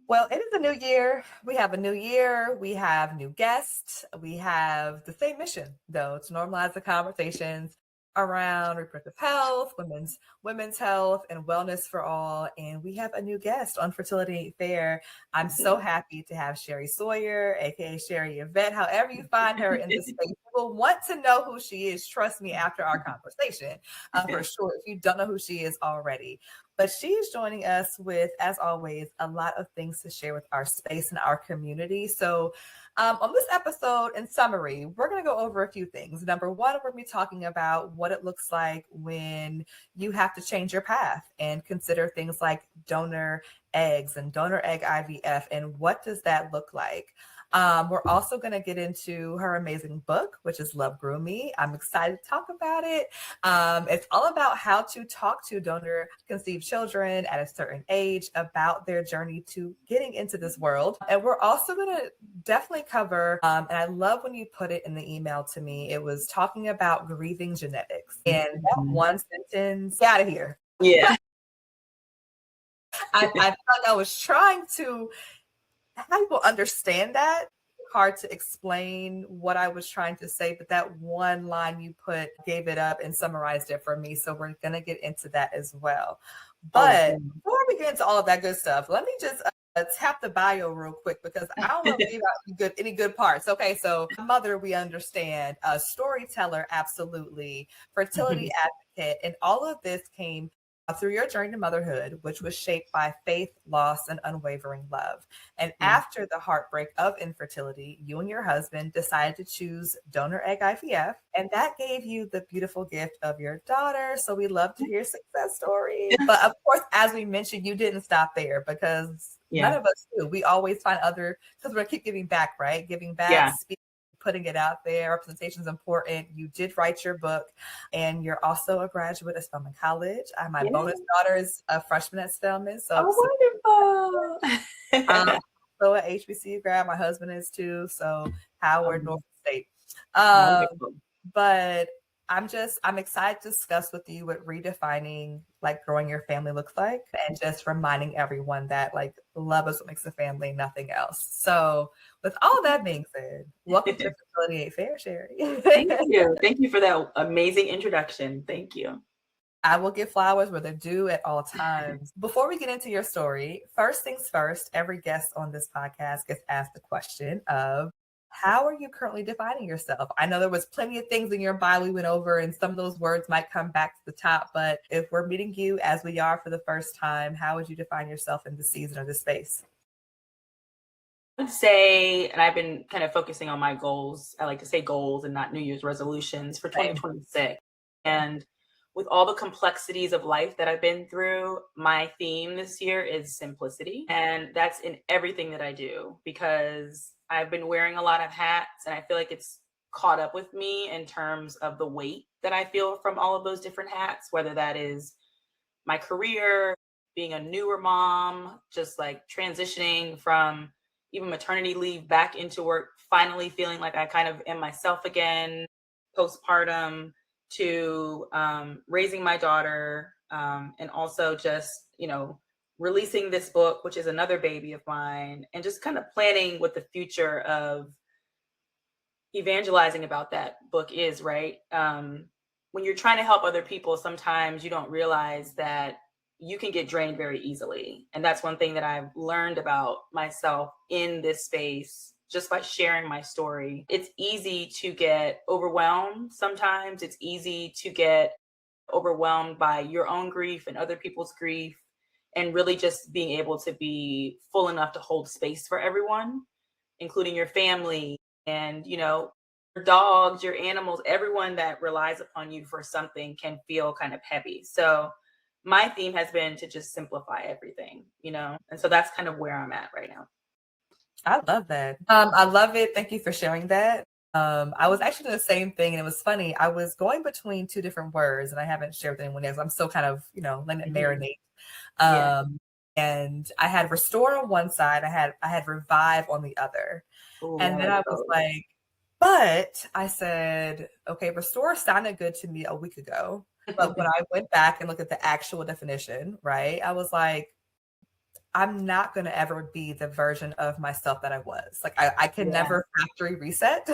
Well, it is a new year. We have a new year. We have new guests. We have the same mission, though, to normalize the conversations around reproductive health, women's health, and wellness for all. And we have a new guest on Fertility Fair. I'm so happy to have Sherri Sawyerr, aka Sherri Yvette. However you find her in the space, you will want to know who she is. Trust me, after our conversation, for sure. If you don't know who she is already. But she is joining us with, as always, a lot of things to share with our space and our community. So on this episode, in summary, we're going to go over a few things. Number one, we're going to be talking about what it looks like when you have to change your path and consider things like donor eggs and donor egg IVF, and what does that look like? We're also going to get into her amazing book, which is Love Grew Me. I'm excited to talk about it. It's all about how to talk to donor conceived children at a certain age about their journey to getting into this world. And we're also going to definitely cover, and I love when you put it in the email to me, it was talking about grieving genetics. And that one sentence, get out of here. Yeah. I felt like I was trying to have people understand that. Hard to explain what I was trying to say, but that one line you put gave it up and summarized it for me. So we're going to get into that as well. But before we get into all of that good stuff, let me just tap the bio real quick, because I don't want to leave out any good parts. Okay, so mother, we understand. Storyteller, absolutely. Fertility advocate. And all of this came through your journey to motherhood, which was shaped by faith, loss, and unwavering love. And after the heartbreak of infertility, you and your husband decided to choose donor egg IVF, and that gave you the beautiful gift of your daughter. So we love to hear success stories. But of course, as we mentioned, you didn't stop there, because none of us do. We always find other, because we're going to keep giving back, right? Giving back, putting it out there. Representation is important. You did write your book, and you're also a graduate of Spelman College. My bonus daughter is a freshman at Spelman. So wonderful. So an HBCU grad. My husband is too. So Howard, Norfolk State. But I'm excited to discuss with you what redefining like growing your family looks like, and just reminding everyone that like love is what makes a family, nothing else. So with all that being said, welcome to Fertility Fair, Sherri. Thank you. Thank you for that amazing introduction. Thank you. I will give flowers where they're due at all times. Before we get into your story, first things first, every guest on this podcast gets asked the question of, how are you currently defining yourself? I know there was plenty of things in your bio we went over, and some of those words might come back to the top, but if we're meeting you as we are for the first time, how would you define yourself in this season or this space? I would say, and I've been kind of focusing on my goals. I like to say goals and not New Year's resolutions for 2026. And with all the complexities of life that I've been through, my theme this year is simplicity. And that's in everything that I do, because I've been wearing a lot of hats, and I feel like it's caught up with me in terms of the weight that I feel from all of those different hats, whether that is my career, being a newer mom, just like transitioning from even maternity leave back into work, finally feeling like I kind of am myself again, postpartum, to raising my daughter, and also just, releasing this book, which is another baby of mine, and just kind of planning what the future of evangelizing about that book is, right? When you're trying to help other people, sometimes you don't realize that you can get drained very easily. And that's one thing that I've learned about myself in this space, just by sharing my story. It's easy to get overwhelmed. Sometimes it's easy to get overwhelmed by your own grief and other people's grief, and really just being able to be full enough to hold space for everyone, including your family and, your dogs, your animals, everyone that relies upon you for something can feel kind of heavy. So my theme has been to just simplify everything, and so that's kind of where I'm at right now. I love that. I love it. Thank you for sharing that. I was actually doing the same thing, and it was funny. I was going between two different words, and I haven't shared with anyone else. I'm still kind of, letting it marinate. And I had restore on one side, I had revive on the other. Ooh, and then I was like, but I said, okay, restore sounded good to me a week ago. But when I went back and looked at the actual definition, right, I was like, I'm not going to ever be the version of myself that I was. Like I can Yeah. never factory reset.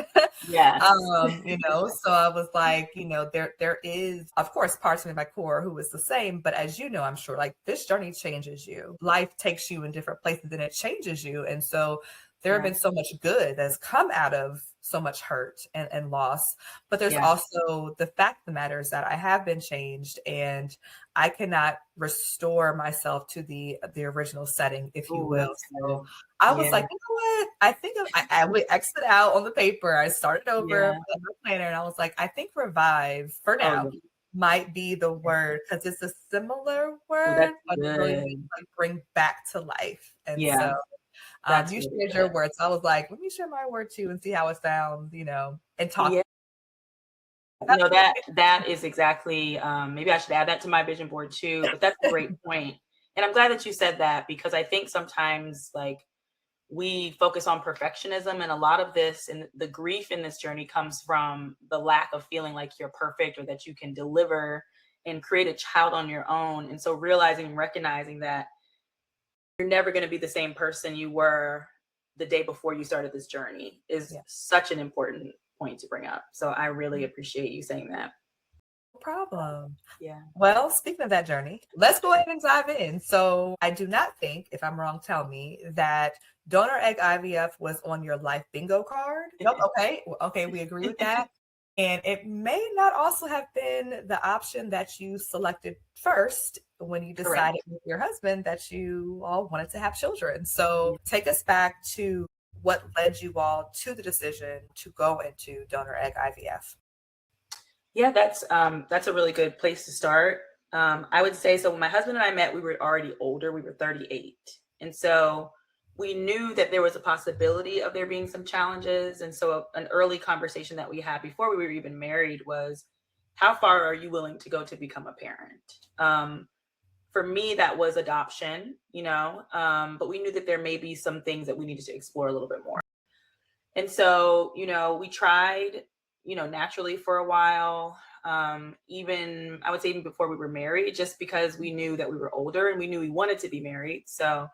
Yes. So I was like, there is, of course, parts of me at my core who is the same, but as you know, I'm sure, like this journey changes you. Life takes you in different places and it changes you. And so there have Yeah. been so much good that's come out of so much hurt and loss. But there's Yeah. also the fact of the matter is that I have been changed and I cannot restore myself to the original setting, if you Ooh, will. that's So good. I was Yeah. like, you know what? I think I would exit out on the paper. I started over Yeah. on my planner, and I was like, I think revive for Oh, now yeah. might be the word because it's a similar Ooh, word, that's but it really means good. like bring back to life. And Yeah, so that's you really shared your good. words. So I was like, let me share my word too and see how it sounds, and talk. Yeah. No, that is exactly, maybe I should add that to my vision board too, but that's a great point. And I'm glad that you said that because I think sometimes like we focus on perfectionism and a lot of this and the grief in this journey comes from the lack of feeling like you're perfect or that you can deliver and create a child on your own. And so realizing and recognizing that you're never going to be the same person you were the day before you started this journey is Yeah. such an important point to bring up. So I really appreciate you saying that. No problem. Yeah. Well, speaking of that journey, let's go ahead and dive in. So I do not think, if I'm wrong, tell me, that donor egg IVF was on your life bingo card. Nope. Okay. Okay. We agree with that. And it may not also have been the option that you selected first when you Correct. decided with your husband that you all wanted to have children. So take us back to what led you all to the decision to go into donor egg IVF. Yeah, that's a really good place to start. I would say so when my husband and I met, we were already older. We were 38. And so we knew that there was a possibility of there being some challenges. And so an early conversation that we had before we were even married was, how far are you willing to go to become a parent? For me, that was adoption, but we knew that there may be some things that we needed to explore a little bit more. And so, we tried, naturally for a while. Even I would say even before we were married, just because we knew that we were older and we knew we wanted to be married. So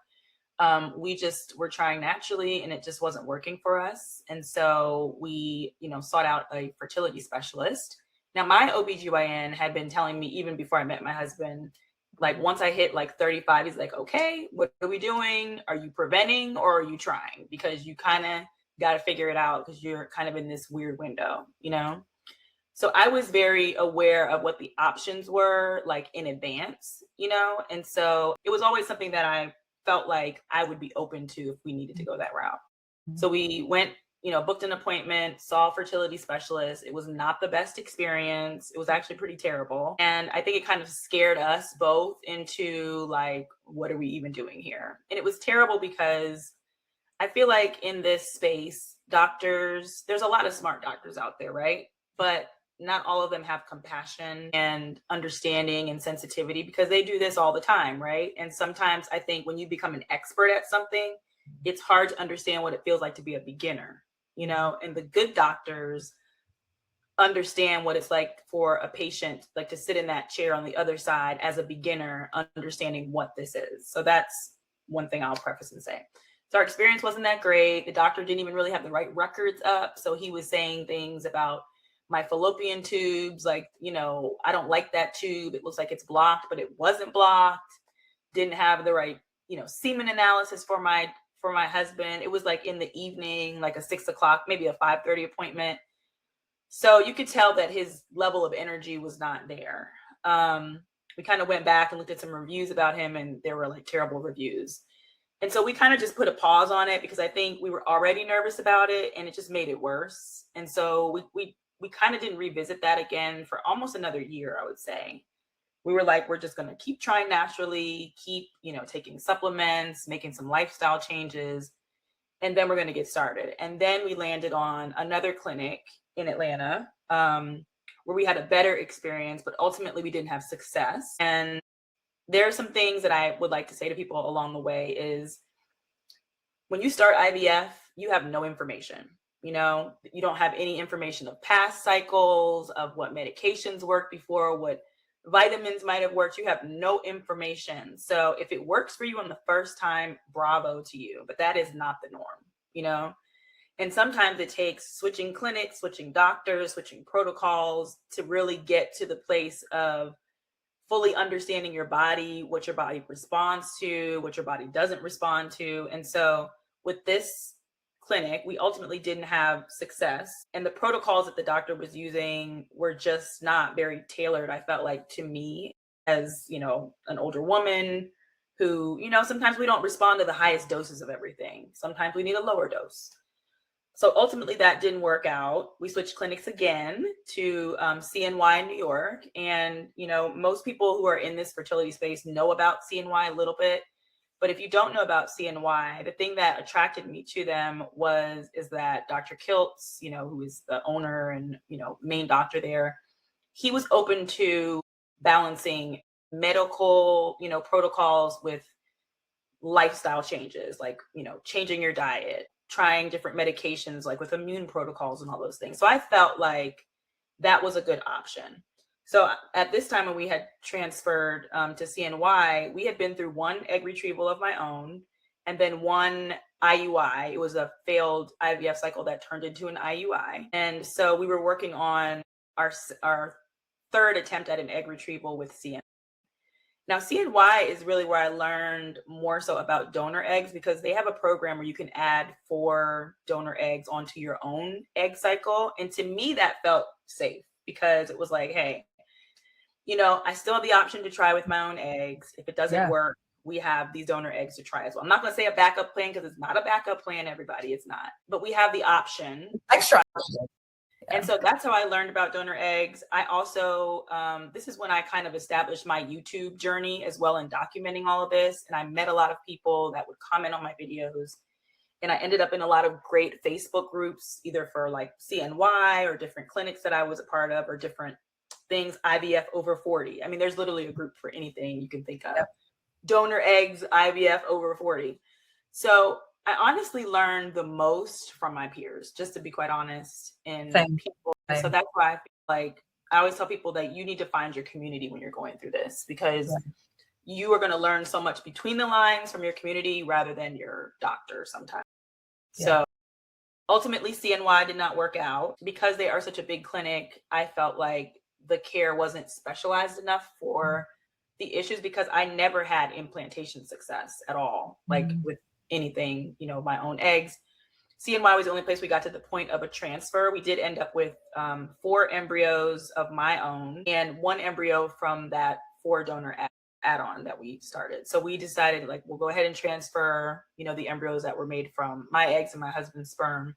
we just were trying naturally and it just wasn't working for us. And so we, sought out a fertility specialist. Now my OBGYN had been telling me even before I met my husband, like once I hit like 35, he's like, okay, what are we doing? Are you preventing or are you trying? Because you kind of got to figure it out because you're kind of in this weird window, So I was very aware of what the options were like in advance, and so it was always something that I felt like I would be open to if we needed to go that route. So we went, booked an appointment, saw a fertility specialist. It was not the best experience. It was actually pretty terrible. And I think it kind of scared us both into like, what are we even doing here? And it was terrible because I feel like in this space, doctors, there's a lot of smart doctors out there, right? But not all of them have compassion and understanding and sensitivity because they do this all the time, right? And sometimes I think when you become an expert at something, it's hard to understand what it feels like to be a beginner, and the good doctors understand what it's like for a patient, like to sit in that chair on the other side as a beginner, understanding what this is. So that's one thing I'll preface and say. So our experience wasn't that great. The doctor didn't even really have the right records up. So he was saying things about my fallopian tubes, like, I don't like that tube. It looks like it's blocked, but it wasn't blocked. Didn't have the right, semen analysis for my husband. It was like in the evening, like a 6 o'clock, maybe a 5:30 appointment. So you could tell that his level of energy was not there. We kind of went back and looked at some reviews about him and there were like terrible reviews. And so we kind of just put a pause on it because I think we were already nervous about it and it just made it worse. And so we kind of didn't revisit that again for almost another year, I would say. We were like, we're just going to keep trying naturally, keep, taking supplements, making some lifestyle changes, and then we're going to get started. And then we landed on another clinic in Atlanta where we had a better experience, but ultimately we didn't have success. And there are some things that I would like to say to people along the way is when you start IVF, you have no information. You don't have any information of past cycles, of what medications worked before, what Vitamins might have worked. You have no information. So if it works for you on the first time, bravo to you. But that is not the norm, you know? And sometimes it takes switching clinics, switching doctors, switching protocols to really get to the place of fully understanding your body, what your body responds to, what your body doesn't respond to. And so with this clinic, we ultimately didn't have success. And the protocols that the doctor was using were just not very tailored, I felt like, to me as, you know, an older woman who, you know, sometimes we don't respond to the highest doses of everything. Sometimes we need a lower dose. So ultimately that didn't work out. We switched clinics again to CNY in New York. And, you know, most people who are in this fertility space know about CNY a little bit. But if you don't know about CNY, the thing that attracted me to them is that Dr. Kiltz, you know, who is the owner and, you know, main doctor there, he was open to balancing medical, you know, protocols with lifestyle changes, like, you know, changing your diet, trying different medications, like with immune protocols and all those things. So I felt like that was a good option. So at this time when we had transferred to CNY, we had been through one egg retrieval of my own and then one IUI. It was a failed IVF cycle that turned into an IUI. And so we were working on our third attempt at an egg retrieval with CNY. Now, CNY is really where I learned more so about donor eggs, because they have a program where you can add 4 donor eggs onto your own egg cycle. And to me, that felt safe because it was like, hey, you know, I still have the option to try with my own eggs. If it doesn't work, we have these donor eggs to try as well. I'm not going to say a backup plan because it's not a backup plan, everybody. It's not. But we have the option. Extra. And so that's how I learned about donor eggs. I also, this is when I kind of established my YouTube journey as well in documenting all of this. And I met a lot of people that would comment on my videos. And I ended up in a lot of great Facebook groups, either for like CNY or different clinics that I was a part of or different things, IVF over 40. I mean, there's literally a group for anything you can think of. Donor eggs, IVF over 40. So I honestly learned the most from my peers, just to be quite honest. And people. So that's why I feel like I always tell people that you need to find your community when you're going through this, because you are going to learn so much between the lines from your community rather than your doctor sometimes. So ultimately, CNY did not work out because they are such a big clinic. I felt like the care wasn't specialized enough for the issues because I never had implantation success at all, like with anything, you know, my own eggs. CNY was the only place we got to the point of a transfer. We did end up with 4 embryos of my own and 1 embryo from that 4 donor add-on that we started. So we decided, like, we'll go ahead and transfer, you know, the embryos that were made from my eggs and my husband's sperm.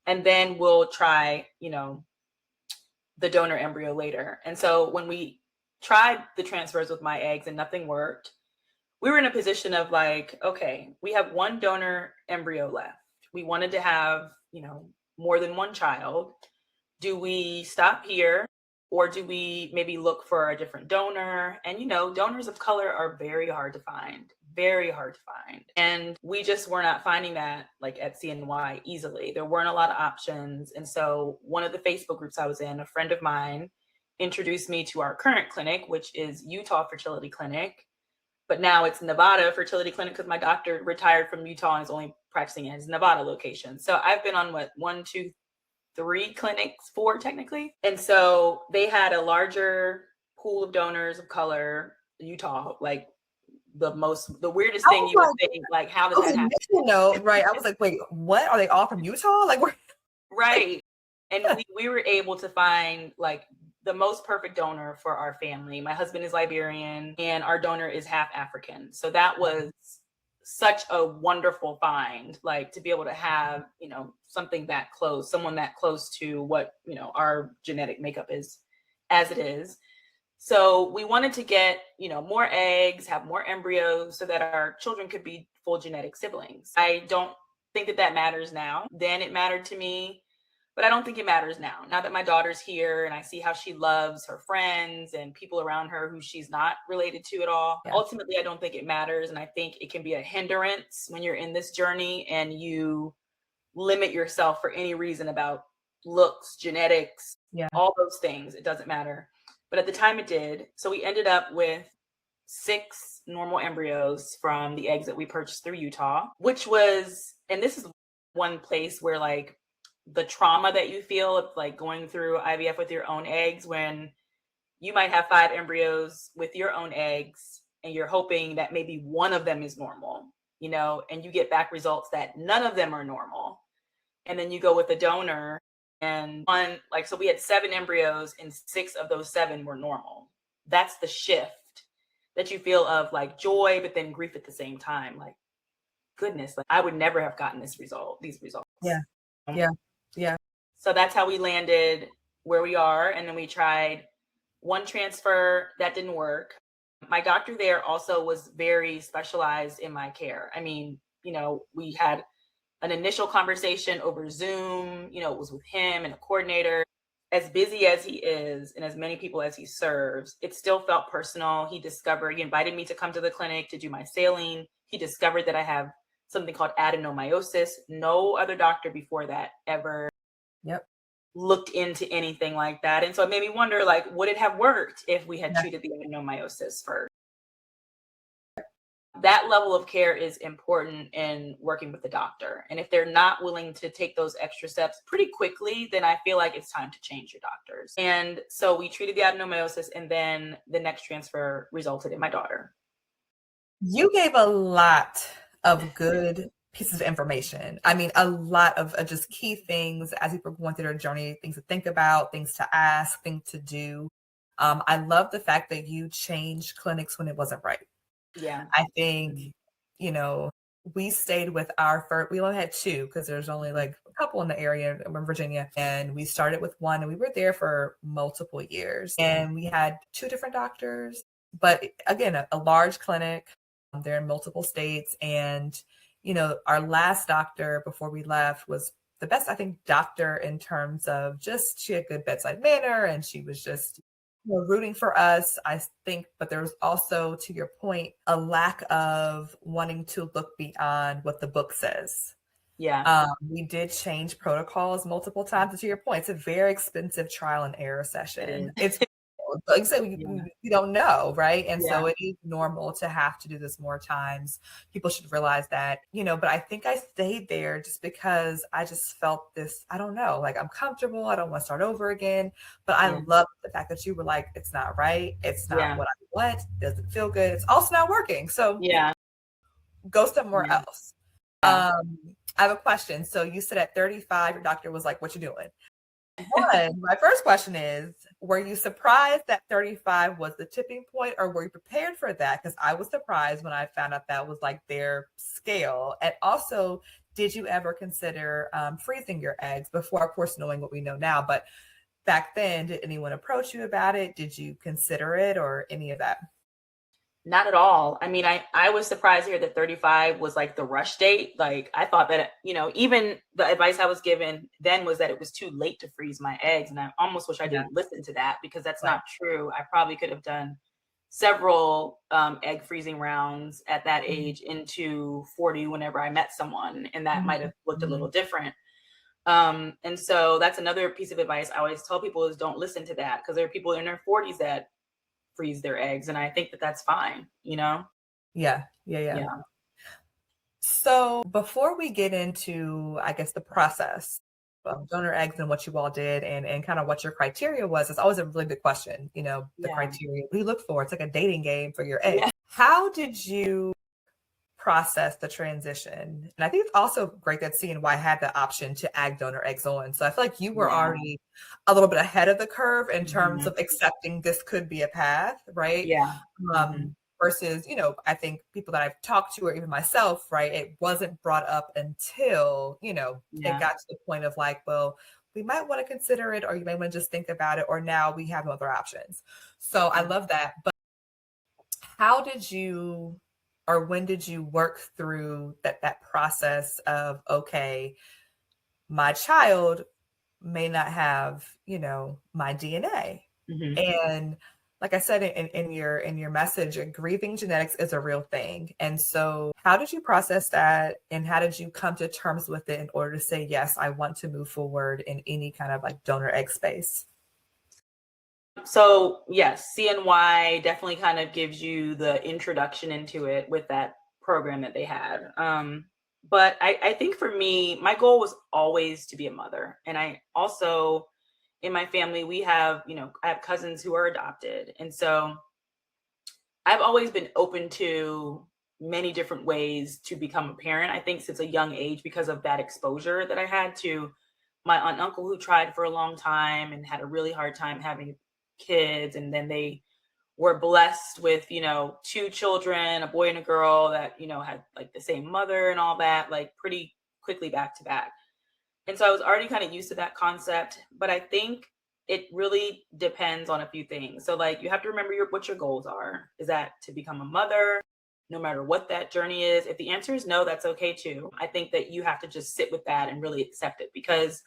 And then we'll try, you know, the donor embryo later. And so when we tried the transfers with my eggs and nothing worked, we were in a position of like, okay, we have 1 donor embryo left. We wanted to have, you know, more than 1 child. Do we stop here or do we maybe look for a different donor? And, you know, donors of color are very hard to find. And we just were not finding that like at CNY easily. There weren't a lot of options. And so one of the Facebook groups I was in, a friend of mine introduced me to our current clinic, which is Utah Fertility Clinic. But now it's Nevada Fertility Clinic because my doctor retired from Utah and is only practicing at his Nevada location. So I've been on 1, 2, 3 clinics, 4 technically. And so they had a larger pool of donors of color, Utah, like the weirdest thing you would think, like, how does that happen? No, right. I was like, wait, what? Are they all from Utah? Like, we're right. And we were able to find like the most perfect donor for our family. My husband is Liberian and our donor is half African. So that was such a wonderful find, like to be able to have, you know, something that close, someone that close to what, you know, our genetic makeup is as it is. So we wanted to get, you know, more eggs, have more embryos so that our children could be full genetic siblings. I don't think that matters now. Then it mattered to me, but I don't think it matters now. Now that my daughter's here and I see how she loves her friends and people around her who she's not related to at all. Yeah. Ultimately, I don't think it matters. And I think it can be a hindrance when you're in this journey and you limit yourself for any reason about looks, genetics, all those things. It doesn't matter. but at the time it did. So we ended up with 6 normal embryos from the eggs that we purchased through Utah, which was, and this is one place where like the trauma that you feel of like going through IVF with your own eggs, when you might have 5 embryos with your own eggs and you're hoping that maybe one of them is normal, you know, and you get back results that none of them are normal. And then you go with a donor and one, like, so we had 7 embryos and 6 of those 7 were normal. That's the shift that you feel of like joy, but then grief at the same time. Like, goodness, like I would never have gotten these results. Yeah. Yeah. Yeah. So that's how we landed where we are. And then we tried one transfer that didn't work. My doctor there also was very specialized in my care. I mean, you know, we had an initial conversation over Zoom, you know, it was with him and a coordinator. As busy as he is and as many people as he serves, it still felt personal. He invited me to come to the clinic to do my saline. He discovered that I have something called adenomyosis. No other doctor before that ever looked into anything like that. And so it made me wonder, like, would it have worked if we had treated the adenomyosis first? That level of care is important in working with the doctor. And if they're not willing to take those extra steps pretty quickly, then I feel like it's time to change your doctors. And so we treated the adenomyosis, and then the next transfer resulted in my daughter. You gave a lot of good pieces of information. I mean, a lot of just key things as people going through their journey, things to think about, things to ask, things to do. I love the fact that you changed clinics when it wasn't right. Yeah. I think, you know, we stayed with our first, we only had 2 because there's only like a couple in the area in Virginia. And we started with one and we were there for multiple years. And we had 2 different doctors, but again, a large clinic. They're in multiple states. And, you know, our last doctor before we left was the best, I think, doctor in terms of just, she had good bedside manner and she was just, you know, rooting for us, I think. But there was also, to your point, a lack of wanting to look beyond what the book says. Yeah. We did change protocols multiple times. And to your point, it's a very expensive trial and error session. It's like you said, we don't know, right? And so it is normal to have to do this more times. People should realize that, you know, but I think I stayed there just because I just felt this, I don't know, like I'm comfortable. I don't want to start over again. But I love the fact that you were like, it's not right. It's not what I want. It doesn't feel good. It's also not working. So go somewhere else. I have a question. So you said at 35, your doctor was like, what you doing? One, my first question is, were you surprised that 35 was the tipping point, or were you prepared for that? Because I was surprised when I found out that was like their scale. And also, did you ever consider freezing your eggs before, of course, knowing what we know now? But back then, did anyone approach you about it? Did you consider it or any of that? Not at all. I mean, I was surprised here that 35 was like the rush date. Like I thought that, you know, even the advice I was given then was that it was too late to freeze my eggs. And I almost wish I didn't listen to that, because that's not true. I probably could have done several egg freezing rounds at that age into 40 whenever I met someone, and that might have looked a little different. And so that's another piece of advice I always tell people is don't listen to that, because there are people in their 40s that freeze their eggs, and I think that that's fine, you know? Yeah. So before we get into, I guess, the process of donor eggs and what you all did and kind of what your criteria was, it's always a really big question, you know, the criteria we look for. It's like a dating game for your eggs. How did you process the transition? And I think it's also great that CNY had the option to add donor eggs on. So I feel like you were already a little bit ahead of the curve in terms of accepting this could be a path, right? Versus, you know, I think people that I've talked to, or even myself, right, it wasn't brought up until, you know, it got to the point of like, well, we might want to consider it, or you may want to just think about it, or now we have other options. So I love that. But how did you, or when did you work through that process of, okay, my child may not have, you know, my DNA. And like I said in your message, grieving genetics is a real thing. And so how did you process that, and how did you come to terms with it in order to say, yes, I want to move forward in any kind of like donor egg space? So yes, CNY definitely kind of gives you the introduction into it with that program that they had. But I think for me, my goal was always to be a mother. And I also, in my family, we have, I have cousins who are adopted. And so I've always been open to many different ways to become a parent. I think since a young age, because of that exposure that I had to my aunt and uncle who tried for a long time and had a really hard time having kids. And then they were blessed with, two children, a boy and a girl that, had like the same mother and all that, like pretty quickly back to back. And so I was already kind of used to that concept, but I think it really depends on a few things. So like you have to remember what your goals are. Is that to become a mother, no matter what that journey is? If the answer is no, that's okay too. I think that you have to just sit with that and really accept it, because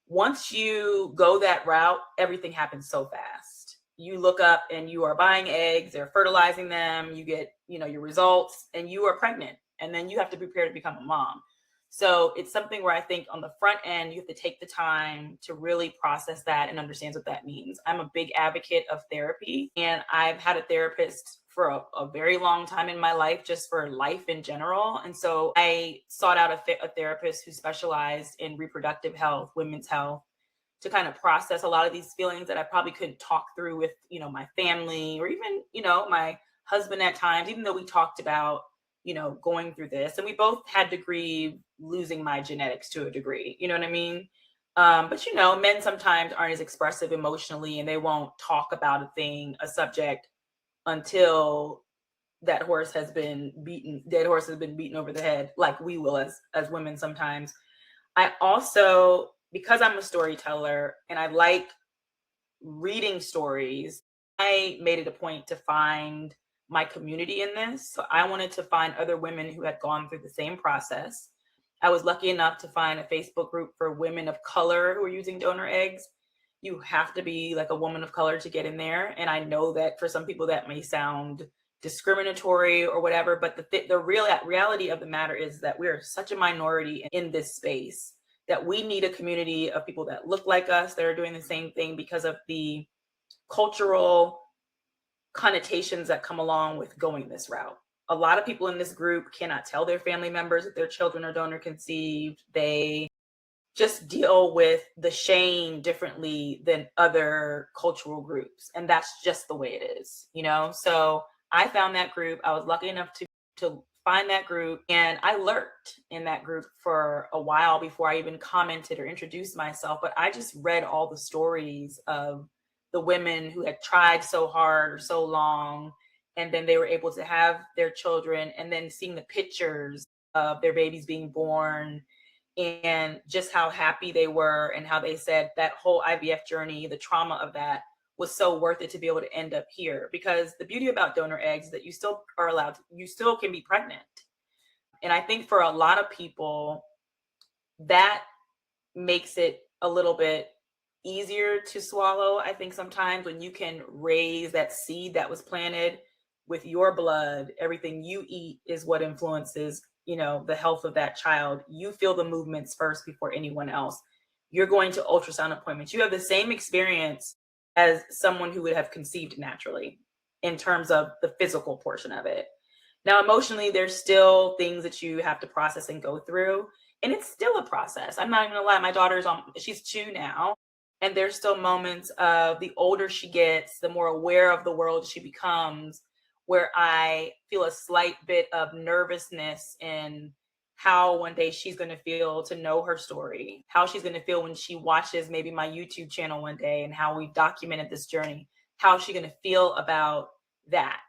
once you go that route, everything happens so fast. You look up and you are buying eggs, they're fertilizing them, you get, your results, and you are pregnant. And then you have to prepare to become a mom. So it's something where I think on the front end, you have to take the time to really process that and understand what that means. I'm a big advocate of therapy, and I've had a therapist for a very long time in my life, just for life in general. And so I sought out a therapist who specialized in reproductive health, women's health, to kind of process a lot of these feelings that I probably couldn't talk through with, my family or even, my husband at times, even though we talked about, going through this. And we both had to grieve losing my genetics to a degree, you know what I mean? But men sometimes aren't as expressive emotionally, and they won't talk about a subject until dead horse has been beaten over the head, like we will as women sometimes. I also, because I'm a storyteller and I like reading stories, I made it a point to find my community in this. So I wanted to find other women who had gone through the same process. I was lucky enough to find a Facebook group for women of color who are using donor eggs. You have to be like a woman of color to get in there. And I know that for some people that may sound discriminatory or whatever, but the real reality of the matter is that we're such a minority in this space that we need a community of people that look like us, that are doing the same thing, because of the cultural connotations that come along with going this route. A lot of people in this group cannot tell their family members that their children are donor conceived. They just deal with the shame differently than other cultural groups. And that's just the way it is, So I found that group. I was lucky enough to find that group, and I lurked in that group for a while before I even commented or introduced myself. But I just read all the stories of the women who had tried so hard or so long, and then they were able to have their children, and then seeing the pictures of their babies being born and just how happy they were, and how they said that whole IVF journey, the trauma of that, was so worth it to be able to end up here. Because the beauty about donor eggs is that you still can be pregnant. And I think for a lot of people, that makes it a little bit easier to swallow. I think sometimes when you can raise that seed that was planted with your blood, everything you eat is what influences, the health of that child. You feel the movements first before anyone else. You're going to ultrasound appointments. You have the same experience as someone who would have conceived naturally in terms of the physical portion of it. Now, emotionally, there's still things that you have to process and go through. And it's still a process. I'm not even gonna lie. My daughter's she's 2 now. And there's still moments of, the older she gets, the more aware of the world she becomes, where I feel a slight bit of nervousness in how one day she's going to feel to know her story, how she's going to feel when she watches maybe my YouTube channel one day, and how we documented this journey, how is she going to feel about that?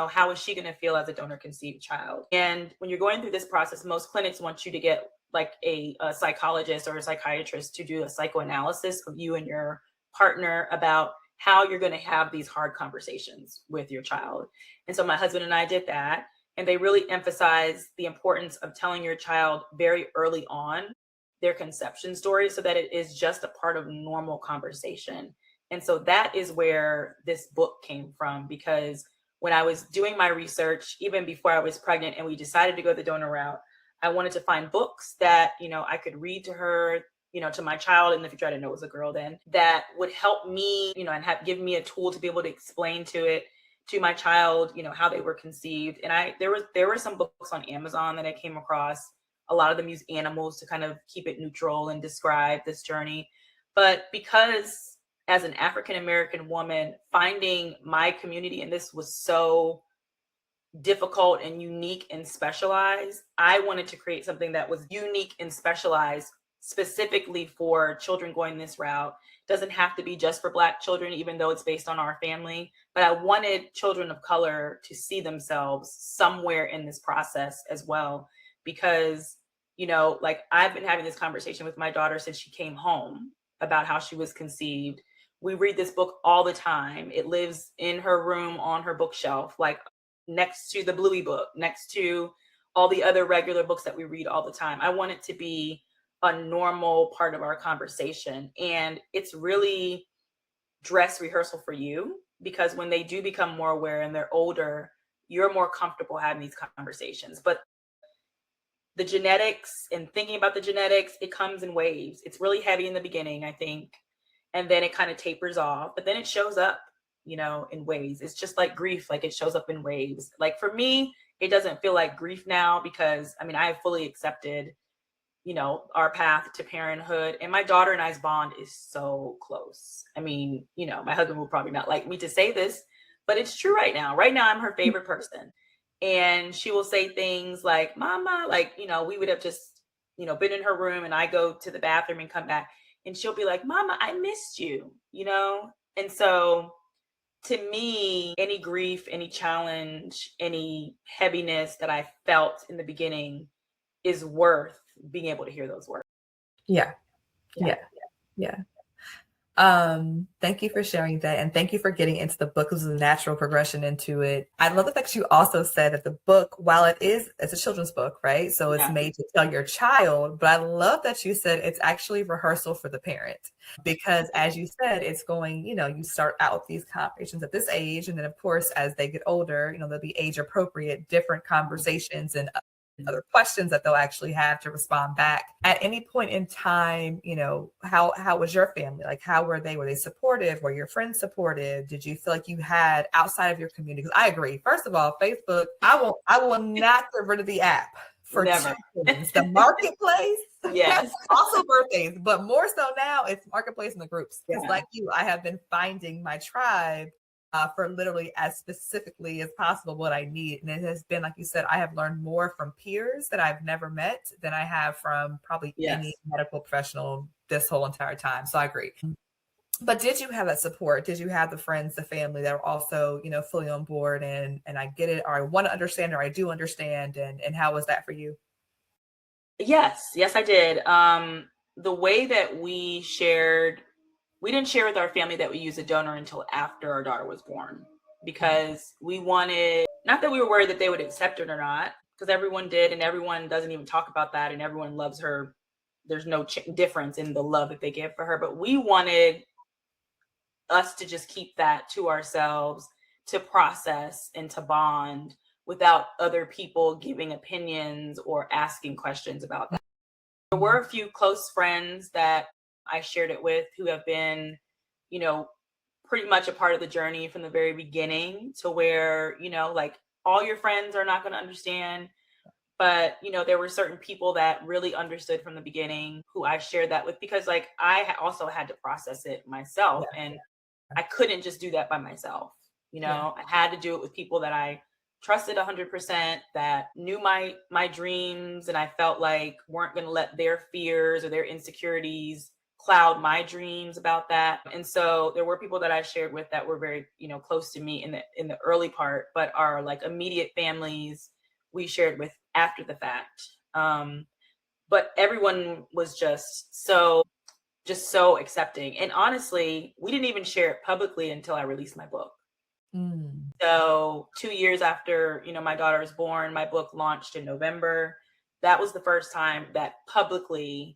How is she going to feel as a donor conceived child? And when you're going through this process, most clinics want you to get like a psychologist or a psychiatrist to do a psychoanalysis of you and your partner about how you're going to have these hard conversations with your child. And so my husband and I did that. And they really emphasize the importance of telling your child very early on their conception story, so that it is just a part of normal conversation. And so that is where this book came from, because when I was doing my research, even before I was pregnant and we decided to go the donor route, I wanted to find books that, I could read to her to my child in the future. I didn't know it was a girl then. That would help me, and give me a tool to be able to explain to my child, how they were conceived. And there were some books on Amazon that I came across. A lot of them use animals to kind of keep it neutral and describe this journey. But because as an African-American woman, finding my community in this was so difficult and unique and specialized, I wanted to create something that was unique and specialized specifically for children going this route. Doesn't have to be just for Black children, even though it's based on our family, but I wanted children of color to see somewhere in this process as well. Because, like, I've been having this conversation with my daughter since she came home about how she was conceived. We read this book all the time. It lives in her room on her bookshelf, like next to the Bluey book, next to all the other regular books that we read all the time. I want it to be a normal part of our conversation. And it's really dress rehearsal for you, because when they do become more aware and they're older, you're more comfortable having these conversations. But the genetics and thinking about the genetics, it comes in waves. It's really heavy in the beginning, I think. And then it kind of tapers off, but then it shows up, in waves. It's just like grief, like it shows up in waves. Like for me, it doesn't feel like grief now, because I have fully accepted, our path to parenthood, and my daughter and I's bond is so close. My husband will probably not like me to say this, but it's true right now. Right now, I'm her favorite person. And she will say things like, "Mama," like, we would have just, been in her room, and I go to the bathroom and come back, and she'll be like, "Mama, I missed you," And so to me, any grief, any challenge, any heaviness that I felt in the beginning is worth being able to hear those words. Yeah. Thank you for sharing that. And thank you for getting into the book. It was a natural progression into it. I love the fact you also said that the book, while it's a children's book, right? So it's made to tell your child, but I love that you said it's actually rehearsal for the parent, because as you said, it's going, you start out with these conversations at this age. And then of course, as they get older, there'll be age appropriate, different conversations and other questions that they'll actually have to respond back. At any point in time, how was your family? Like, how were they? Were they supportive? Were your friends supportive? Did you feel like you had outside of your community? Because I agree. First of all, Facebook, I will not get rid of the app for Never. 2 things. The marketplace, Yes. also birthdays, but more so now it's marketplace and the groups. Because Yeah. like you, I have been finding my tribe for literally as specifically as possible what I need. And it has been, like you said, I have learned more from peers that I've never met than I have from probably any medical professional this whole entire time. So I agree. But did you have that support? Did you have the friends, the family that are also, fully on board and I get it, or I want to understand, or I do understand? And how was that for you? Yes, I did. The way that we didn't share with our family that we used a donor until after our daughter was born, because we wanted, not that we were worried that they would accept it or not, because everyone did, and everyone doesn't even talk about that, and everyone loves her. There's no difference in the love that they give for her, but we wanted us to just keep that to ourselves, to process and to bond without other people giving opinions or asking questions about that. There were a few close friends that I shared it with who have been, pretty much a part of the journey from the very beginning, to where, like, all your friends are not going to understand. But, there were certain people that really understood from the beginning who I shared that with, because like I also had to process it myself. And I couldn't just do that by myself. I had to do it with people that I trusted 100%, that knew my dreams, and I felt like weren't going to let their fears or their insecurities cloud my dreams about that. And so there were people that I shared with that were very, close to me in the early part, but our like immediate families we shared with after the fact. But everyone was just so accepting. And honestly, we didn't even share it publicly until I released my book. So 2 years after, my daughter was born, my book launched in November. That was the first time that publicly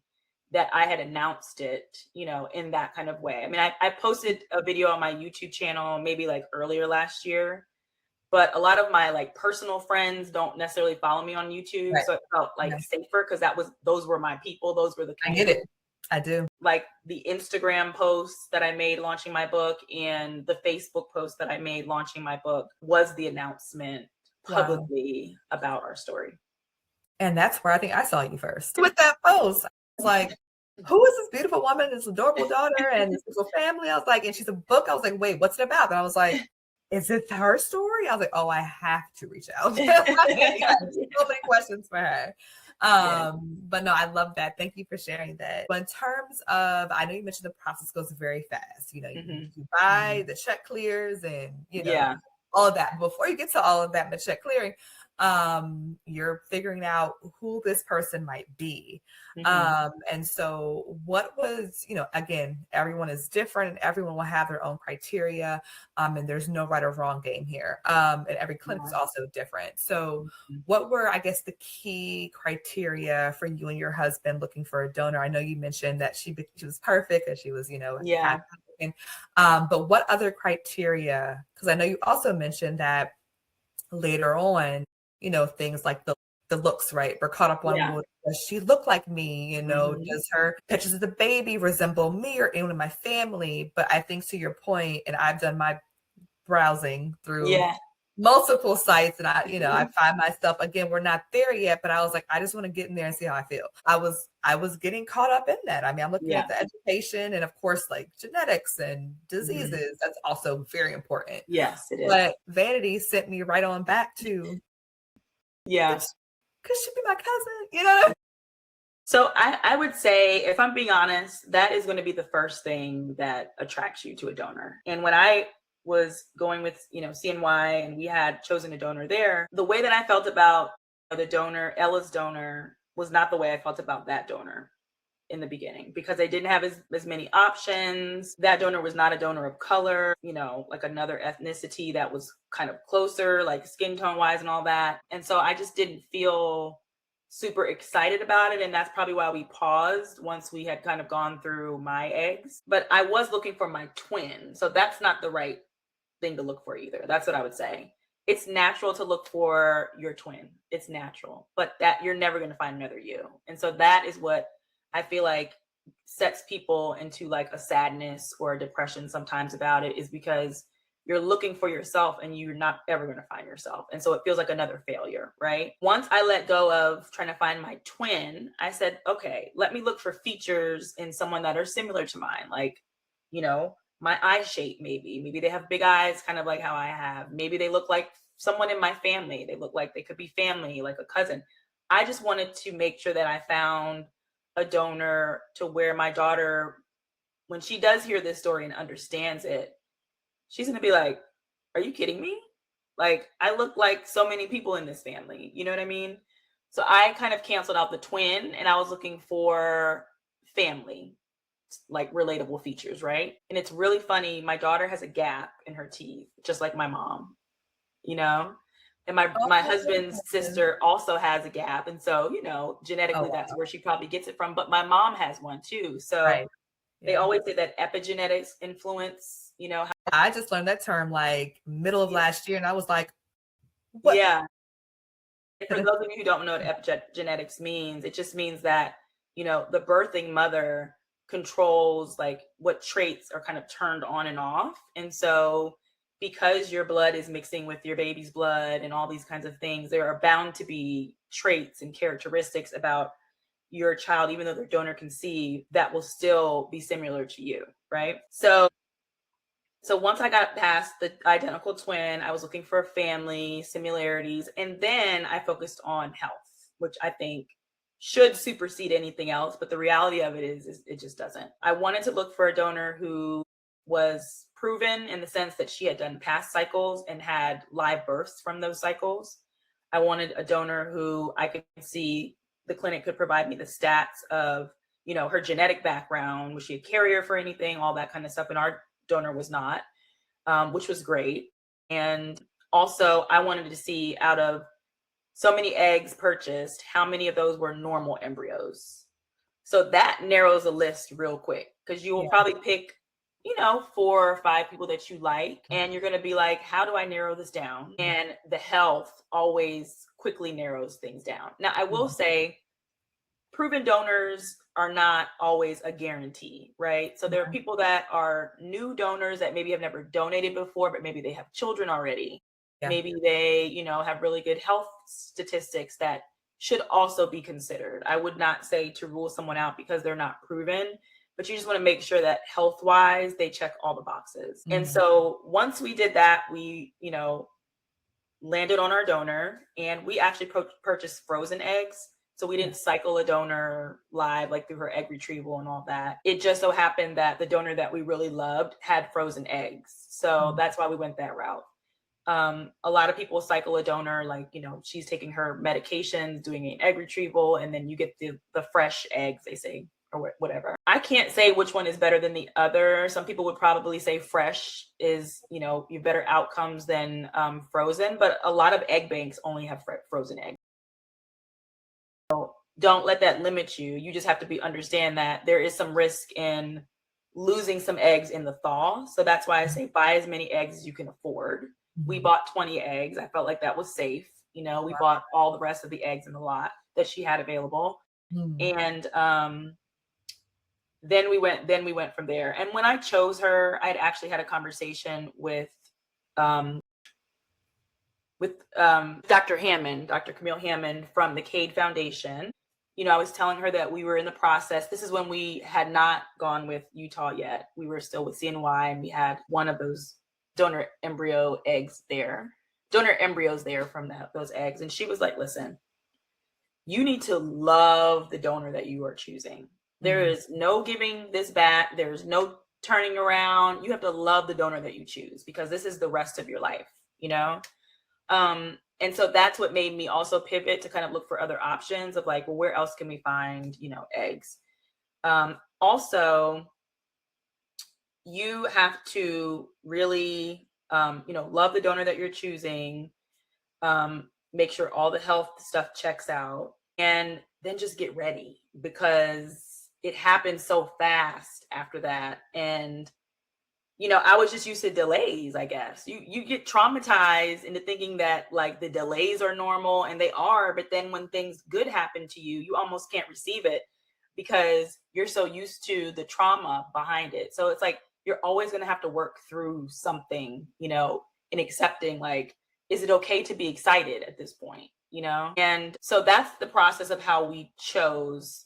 that I had announced it, in that kind of way. I posted a video on my YouTube channel maybe like earlier last year, but a lot of my like personal friends don't necessarily follow me on YouTube. Right. So it felt like safer, because those were my people. Those were the community. I get it. I do. Like the Instagram posts that I made launching my book and the Facebook post that I made launching my book was the announcement Wow. publicly about our story. And that's where I think I saw you first. With that post, I was like, who is this beautiful woman, this adorable daughter, and this little family? I was like, and she's a book. I was like, wait, what's it about? And I was like, is it her story? I was like, oh, I have to reach out. Yeah, so many questions for her. But no, I love that. Thank you for sharing that. But in terms of, I know you mentioned the process goes very fast. You know, you buy, the check clears, and you know, all of that. Before you get to all of that, the check clearing, you're figuring out who this person might be. And so what was, you know, again, everyone is different and everyone will have their own criteria. And there's no right or wrong game here. And every clinic is also different. So what were, I guess, the key criteria for you and your husband looking for a donor? I know you mentioned that she was perfect and she was, you know, but what other criteria? Because I know you also mentioned that later on, you know, things like the looks, right? We're caught up on, well, does she look like me? You know, does her pictures of the baby resemble me or anyone in my family? But I think to your point, and I've done my browsing through multiple sites, and I, you know, I find myself, again, we're not there yet, but I was like, I just want to get in there and see how I feel. I was getting caught up in that. I mean, I'm looking at the education and of course, like genetics and diseases. That's also very important. Yes, it is. But vanity sent me right on back to, could she be my cousin? You know? So I would say, if I'm being honest, that is going to be the first thing that attracts you to a donor. And when I was going with, you know, CNY and we had chosen a donor there, the way that I felt about the donor, Ella's donor, was not the way I felt about that donor in the beginning, because I didn't have as many options. That donor was not a donor of color, you know, like another ethnicity that was kind of closer, like skin tone wise and all that. And so I just didn't feel super excited about it. And that's probably why we paused once we had kind of gone through my eggs. But I was looking for my twin. So that's not the right thing to look for either. That's what I would say. It's natural to look for your twin. It's natural, but that you're never going to find another you. And so that is what I feel like sets people into like a sadness or a depression sometimes about it, is because you're looking for yourself and you're not ever going to find yourself. And so it feels like another failure, right? Once I let go of trying to find my twin, I said, okay, let me look for features in someone that are similar to mine. Like, you know, my eye shape, maybe they have big eyes, kind of like how I have. Maybe they look like someone in my family. They look like they could be family, like a cousin. I just wanted to make sure that I found a donor to where my daughter, when she does hear this story and understands it, she's going to be like, are you kidding me? Like, I look like so many people in this family. You know what I mean? So I kind of canceled out the twin and I was looking for family, like relatable features, right? And it's really funny. My daughter has a gap in her teeth, just like my mom, you know? And my husband's sister also has a gap. And so, you know, genetically, that's where she probably gets it from. But my mom has one too. So they always say that epigenetics influence, you know. I just learned that term like middle of last year. And I was like, what? Yeah. For those of you who don't know what epigenetics means, it just means that, you know, the birthing mother controls like what traits are kind of turned on and off. And so because your blood is mixing with your baby's blood and all these kinds of things, there are bound to be traits and characteristics about your child, even though they're donor conceived, that will still be similar to you, right? So once I got past the identical twin, I was looking for family similarities, and then I focused on health, which I think should supersede anything else. But the reality of it is it just doesn't. I wanted to look for a donor who was proven in the sense that she had done past cycles and had live births from those cycles. I wanted a donor who I could see the clinic could provide me the stats of, you know, her genetic background. Was she a carrier for anything? All that kind of stuff. And our donor was not, which was great. And also I wanted to see, out of so many eggs purchased, how many of those were normal embryos. So that narrows a list real quick, because you will probably pick, you know, 4 or 5 people that you like, and you're going to be like, how do I narrow this down? And the health always quickly narrows things down. Now, I will say, proven donors are not always a guarantee, right? So there are people that are new donors that maybe have never donated before, but maybe they have children already. Yeah. Maybe they, have really good health statistics that should also be considered. I would not say to rule someone out because they're not proven, but you just want to make sure that health-wise, they check all the boxes. And so once we did that, we, landed on our donor, and we actually purchased frozen eggs. So we didn't cycle a donor live, like through her egg retrieval and all that. It just so happened that the donor that we really loved had frozen eggs. So that's why we went that route. A lot of people cycle a donor, like, she's taking her medications, doing an egg retrieval, and then you get the fresh eggs, they say, or whatever. I can't say which one is better than the other. Some people would probably say fresh is, you better outcomes than frozen, but a lot of egg banks only have frozen eggs. So don't let that limit you. You just have to understand that there is some risk in losing some eggs in the thaw. So that's why I say buy as many eggs as you can afford. We bought 20 eggs. I felt like that was safe. We bought all the rest of the eggs in the lot that she had available. And then we went from there. And when I chose her, I'd actually had a conversation with Dr. Hammond, Dr. Camille Hammond from the Cade Foundation. I was telling her that we were in the process. This is when we had not gone with Utah yet. We were still with CNY, and we had one of those donor embryos there from those eggs. And she was like, listen, you need to love the donor that you are choosing. There is no giving this back. There's no turning around. You have to love the donor that you choose, because this is the rest of your life, and so that's what made me also pivot to kind of look for other options of like, well, where else can we find, eggs? Also, you have to really, love the donor that you're choosing, make sure all the health stuff checks out, and then just get ready, because it happens so fast after that. And, I was just used to delays, I guess. You get traumatized into thinking that like the delays are normal, and they are, but then when things good happen to you, you almost can't receive it because you're so used to the trauma behind it. So it's like, you're always going to have to work through something, in accepting, like, is it okay to be excited at this point, And so that's the process of how we chose,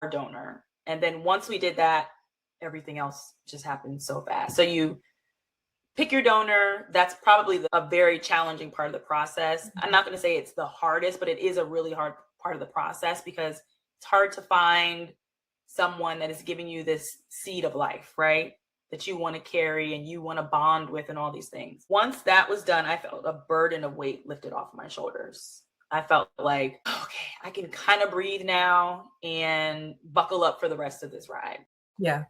our donor. And then once we did that, everything else just happened so fast. So you pick your donor. That's probably a very challenging part of the process. I'm not going to say it's the hardest, but it is a really hard part of the process, because it's hard to find someone that is giving you this seed of life, right? That you want to carry and you want to bond with and all these things. Once that was done, I felt a burden of weight lifted off my shoulders. I felt like, okay, I can kind of breathe now and buckle up for the rest of this ride. Yeah.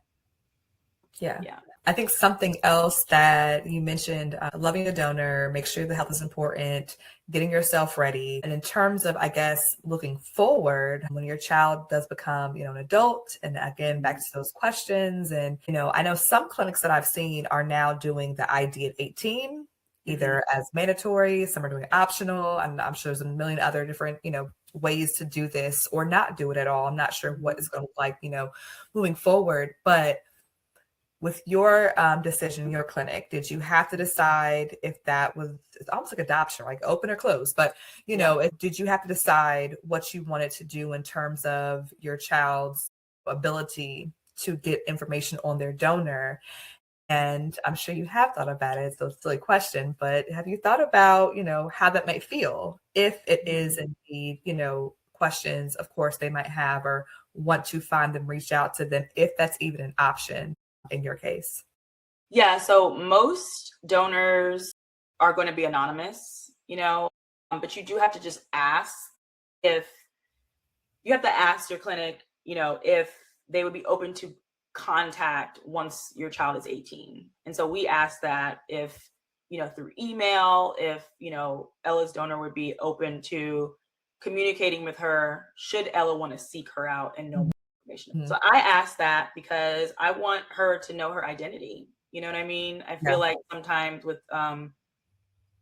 I think something else that you mentioned, loving the donor, make sure the health is important, getting yourself ready. And in terms of, I guess, looking forward, when your child does become, an adult, and again, back to those questions. And, I know some clinics that I've seen are now doing the ID at 18, either as mandatory, some are doing it optional. And I'm sure there's a million other different, ways to do this or not do it at all. I'm not sure what it's going to look like, moving forward. But with your decision, your clinic, did you have to decide if that was, it's almost like adoption, like open or close, but, did you have to decide what you wanted to do in terms of your child's ability to get information on their donor? And I'm sure you have thought about it. It's a silly question, but have you thought about, how that might feel if it is indeed, questions, of course, they might have or want to find them, reach out to them, if that's even an option in your case? Yeah, so most donors are going to be anonymous, but you do have to just ask if you have to ask your clinic, if they would be open to contact once your child is 18. And so we asked that if, through email, if, Ella's donor would be open to communicating with her should Ella want to seek her out and know more information. So I asked that because I want her to know her identity. You know what I mean? I feel like sometimes with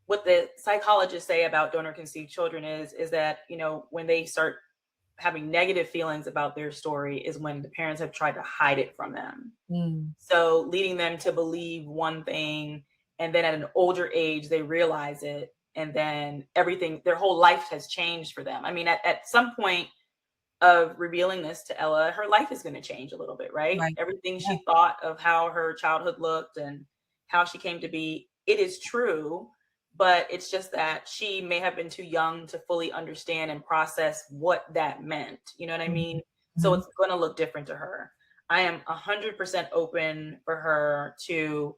what the psychologists say about donor conceived children is that, when they start having negative feelings about their story is when the parents have tried to hide it from them. Mm. So leading them to believe one thing, and then at an older age, they realize it. And then everything, their whole life has changed for them. I mean, at some point of revealing this to Ella, her life is going to change a little bit, right? Right. Everything Yeah. she thought of how her childhood looked and how she came to be, it is true. But it's just that she may have been too young to fully understand and process what that meant. You know what I mean? So it's going to look different to her. I am 100% open for her to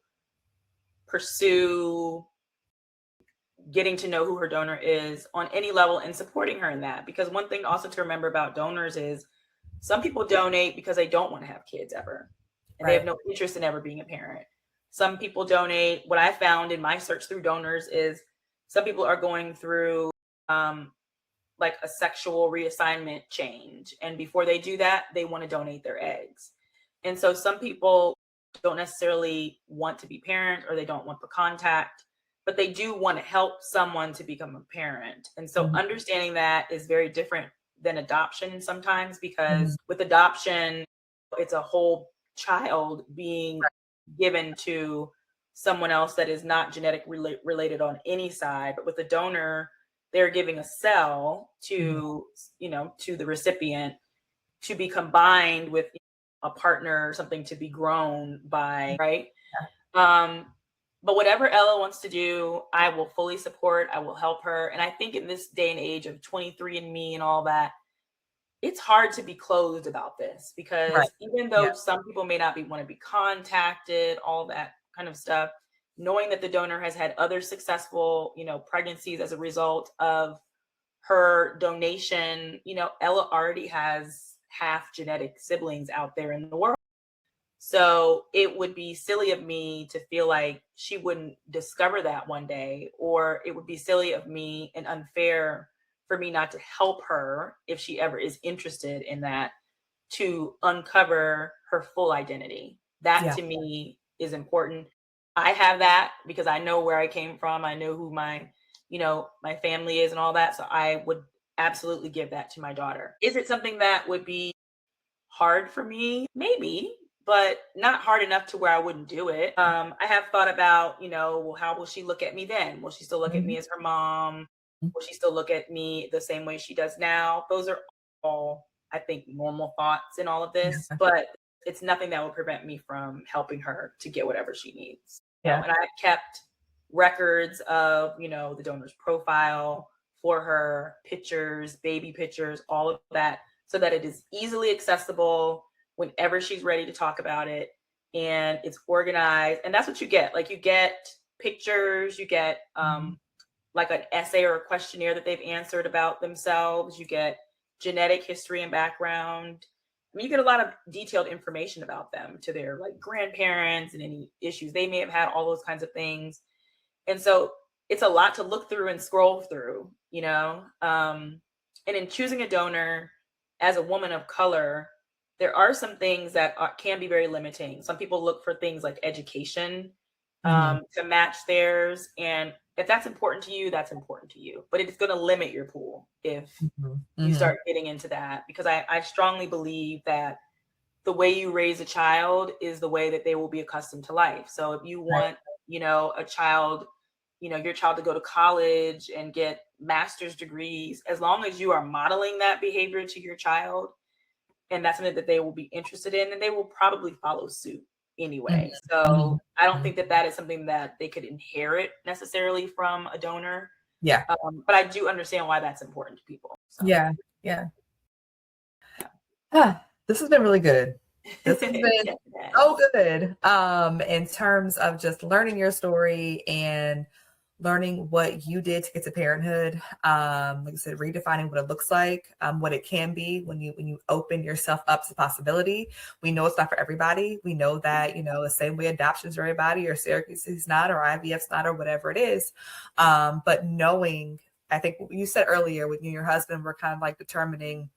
pursue getting to know who her donor is on any level and supporting her in that. Because one thing also to remember about donors is some people donate because they don't want to have kids ever, and they have no interest in ever being a parent. Some people donate. What I found in my search through donors is some people are going through like a sexual reassignment change. And before they do that, they want to donate their eggs. And so some people don't necessarily want to be parent, or they don't want the contact, but they do want to help someone to become a parent. And so understanding that is very different than adoption sometimes, because with adoption, it's a whole child being given to someone else that is not genetic related on any side. But with a donor, they're giving a cell to, to the recipient to be combined with a partner or something to be grown by, right? But whatever Ella wants to do, I will fully support. I will help her. And I think in this day and age of 23andMe and all that, it's hard to be closed about this, because even though some people may not want to be contacted, all that kind of stuff, knowing that the donor has had other successful, pregnancies as a result of her donation, Ella already has half genetic siblings out there in the world. So it would be silly of me to feel like she wouldn't discover that one day, or it would be silly of me and unfair for me not to help her, if she ever is interested in that, to uncover her full identity. That to me is important. I have that because I know where I came from. I know who my family is and all that. So I would absolutely give that to my daughter. Is it something that would be hard for me? Maybe, but not hard enough to where I wouldn't do it. I have thought about, well, how will she look at me then? Will she still look at me as her mom? Will she still look at me the same way she does now? Those are all, I think, normal thoughts in all of this, but it's nothing that will prevent me from helping her to get whatever she needs. And I've kept records of, the donor's profile for her, pictures, baby pictures, all of that, so that it is easily accessible whenever she's ready to talk about it, and it's organized. And that's what you get. Like, you get pictures, you get like an essay or a questionnaire that they've answered about themselves, you get genetic history and background. I mean, you get a lot of detailed information about them, to their like grandparents and any issues they may have had, all those kinds of things. And so it's a lot to look through and scroll through, and in choosing a donor as a woman of color, there are some things that can be very limiting. Some people look for things like education to match theirs. And if that's important to you, that's important to you. But it's going to limit your pool if you start getting into that, because I strongly believe that the way you raise a child is the way that they will be accustomed to life. So if you want, a child, your child to go to college and get master's degrees, as long as you are modeling that behavior to your child, and that's something that they will be interested in, and they will probably follow suit anyway. So I don't think that that is something that they could inherit necessarily from a donor. But I do understand why that's important to people. So. This has been really good. This has been so good in terms of just learning your story and learning what you did to get to parenthood. Like I said, redefining what it looks like, what it can be when you open yourself up to possibility. We know it's not for everybody. We know that, the same way adoption is for everybody, or Syracuse is not, or IVF's not, or whatever it is. But knowing, I think you said earlier, when you and your husband were kind of like determining,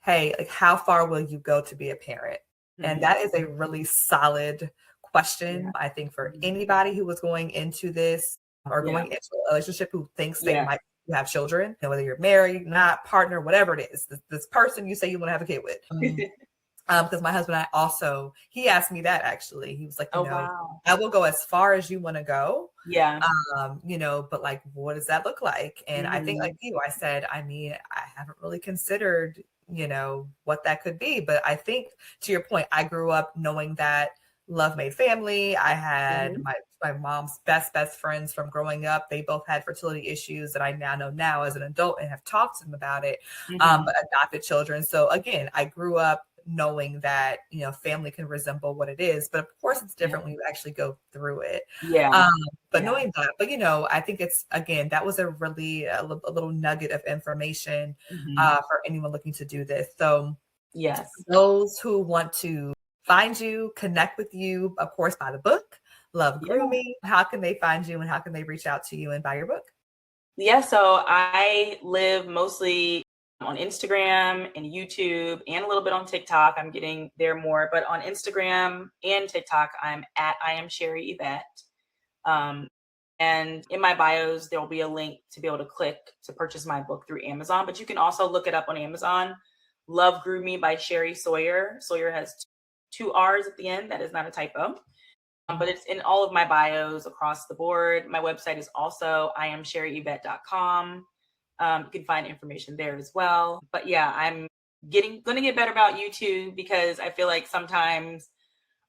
hey, like, how far will you go to be a parent? And that is a really solid question, I think, for anybody who was going into this or going into a relationship who thinks they might you have children, whether you're married, not, partner, whatever it is, this person you say you want to have a kid with. Because my husband and I also, he asked me that actually. He was like, wow. I will go as far as you want to go. Yeah. But like, what does that look like? And I think like you, I said, I mean, I haven't really considered, what that could be. But I think to your point, I grew up knowing that love made family. I had my mom's best friends from growing up. They both had fertility issues that I now know now as an adult and have talked to them about it, but adopted children. So again, I grew up knowing that, family can resemble what it is, but of course it's different when you actually go through it. Knowing that, I think it's, again, that was a really a little nugget of information for anyone looking to do this. So yes, those who want to find you, connect with you, of course, buy the book, Love Grooming. How can they find you and how can they reach out to you and buy your book? Yeah, so I live mostly on Instagram and YouTube and a little bit on TikTok. I'm getting there more, but on Instagram and TikTok, I'm at I am Sherri Yvette. And in my bios, there will be a link to be able to click to purchase my book through Amazon, but you can also look it up on Amazon. Love Grooming by Sherri Sawyerr. Sawyerr has two R's at the end. That is not a typo. But it's in all of my bios across the board. My website is also iamsherriyvette.com. You can find information there as well. But yeah, I'm going to get better about YouTube because I feel like sometimes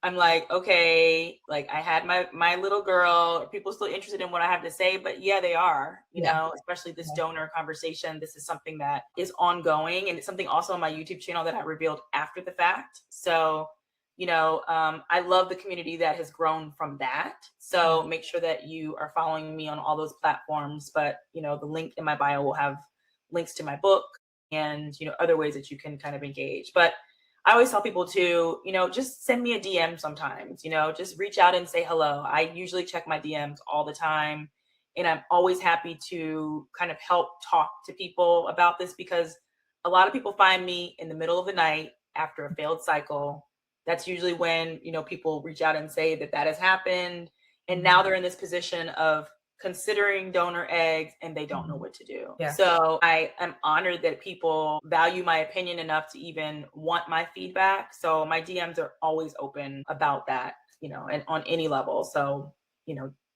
I'm like, okay, like I had my little girl. Are people still interested in what I have to say? But yeah, they are, you know, especially this donor conversation. This is something that is ongoing. And it's something also on my YouTube channel that I revealed after the fact. So, I love the community that has grown from that. So make sure that you are following me on all those platforms. But, the link in my bio will have links to my book and, other ways that you can kind of engage. But I always tell people to, just send me a DM sometimes, just reach out and say hello. I usually check my DMs all the time. And I'm always happy to kind of help talk to people about this because a lot of people find me in the middle of the night after a failed cycle. That's usually when, people reach out and say that has happened. And now they're in this position of considering donor eggs and they don't know what to do. Yeah. So I am honored that people value my opinion enough to even want my feedback. So my DMs are always open about that, and on any level. So,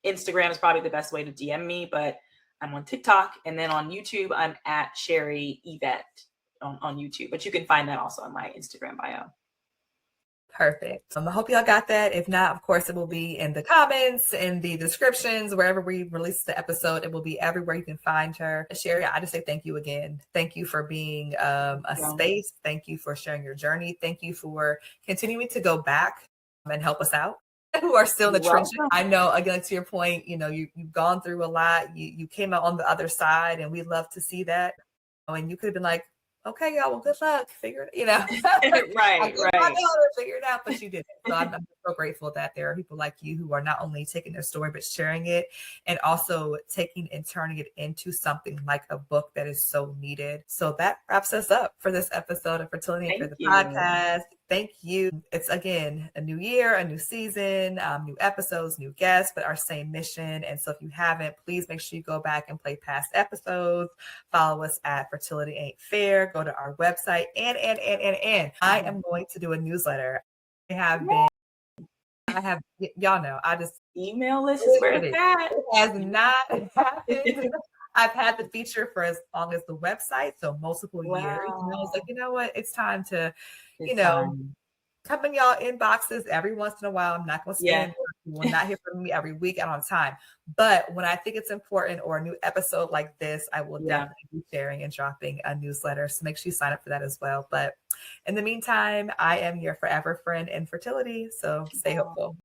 Instagram is probably the best way to DM me, but I'm on TikTok and then on YouTube, I'm at Sherri Yvette on YouTube, but you can find that also on my Instagram bio. Perfect. I hope y'all got that. If not, of course, it will be in the comments, in the descriptions, wherever we release the episode. It will be everywhere you can find her. Sherri, I just say thank you again. Thank you for being a space. Thank you for sharing your journey. Thank you for continuing to go back and help us out who are still in the trenches. I know, again, to your point, you've gone through a lot. You came out on the other side, and we love to see that. And you could have been like, okay, y'all, well, good luck. Figure it, right. Figure it out, but you didn't. So I'm so grateful that there are people like you who are not only taking their story, but sharing it and also taking and turning it into something like a book that is so needed. So that wraps us up for this episode of Fertility for the podcast. Thank you. It's, again, a new year, a new season, new episodes, new guests, but our same mission. And so if you haven't, please make sure you go back and play past episodes. Follow us at Fertility Ain't Fair. Go to our website. And I am going to do a newsletter. Y'all know, I just email list is where it's at. It has not happened. I've had the feature for as long as the website, so multiple years. And I was like, you know what? It's time to, come in y'all inboxes every once in a while. I'm not going to spam. You will not hear from me every week and on time. But when I think it's important or a new episode like this, I will definitely be sharing and dropping a newsletter. So make sure you sign up for that as well. But in the meantime, I am your forever friend in fertility. So stay hopeful.